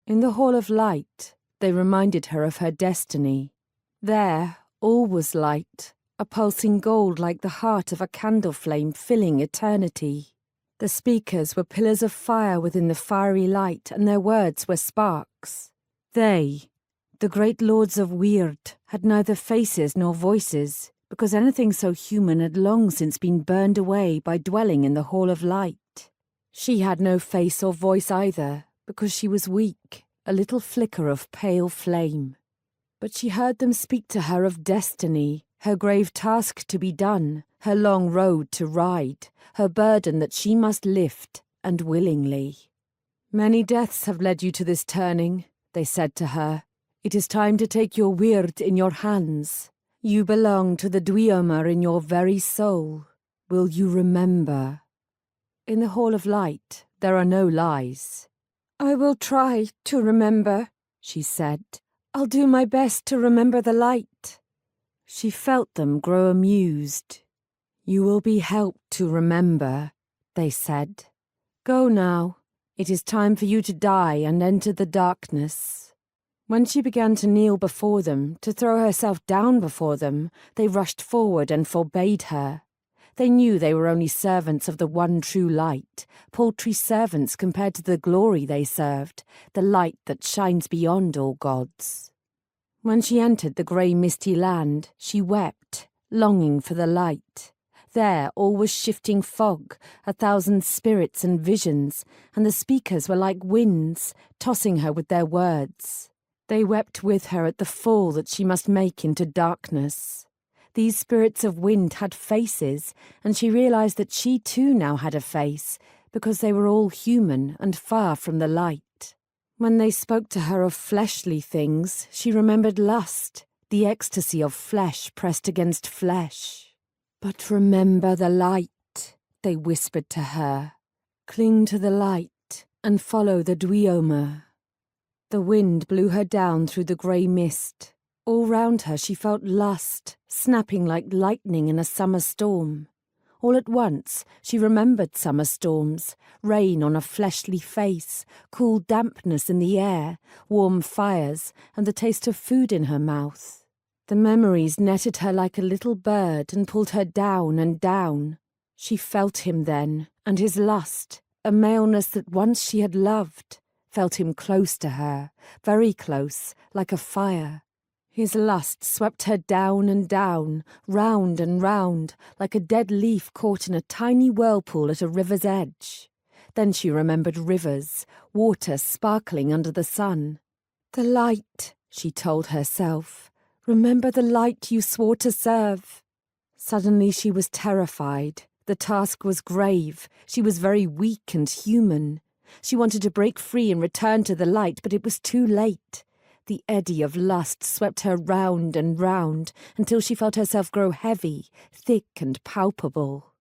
In the Hall of Light, they reminded her of her destiny. There, all was light, a pulsing gold like the heart of a candle flame filling eternity. The speakers were pillars of fire within the fiery light, and their words were sparks. They, the great lords of Weird, had neither faces nor voices, because anything so human had long since been burned away by dwelling in the Hall of Light. She had no face or voice either, because she was weak, a little flicker of pale flame. But she heard them speak to her of destiny, her grave task to be done, her long road to ride, her burden that she must lift, and willingly. "Many deaths have led you to this turning," they said to her. "It is time to take your weird in your hands. You belong to the Dweomer in your very soul. Will you remember?" In the Hall of Light, there are no lies. "I will try to remember," she said. "I'll do my best to remember the light." She felt them grow amused. "You will be helped to remember," they said. "Go now. It is time for you to die and enter the darkness." When she began to kneel before them, to throw herself down before them, they rushed forward and forbade her. They knew they were only servants of the one true light, paltry servants compared to the glory they served, the light that shines beyond all gods. When she entered the grey misty land, she wept, longing for the light. There all was shifting fog, 1,000 spirits and visions, and the speakers were like winds, tossing her with their words. They wept with her at the fall that she must make into darkness. These spirits of wind had faces, and she realized that she too now had a face, because they were all human and far from the light. When they spoke to her of fleshly things, she remembered lust, the ecstasy of flesh pressed against flesh. "But remember the light," they whispered to her. "Cling to the light and follow the Dweomer." The wind blew her down through the grey mist. All round her she felt lust, snapping like lightning in a summer storm. All at once she remembered summer storms, rain on a fleshly face, cool dampness in the air, warm fires, and the taste of food in her mouth. The memories netted her like a little bird and pulled her down and down. She felt him then, and his lust, a maleness that once she had loved, felt him close to her, very close, like a fire. His lust swept her down and down, round and round, like a dead leaf caught in a tiny whirlpool at a river's edge. Then she remembered rivers, water sparkling under the sun. "The light," she told herself. "Remember the light you swore to serve." Suddenly she was terrified. The task was grave. She was very weak and human. She wanted to break free and return to the light, but it was too late. The eddy of lust swept her round and round until she felt herself grow heavy, thick and palpable.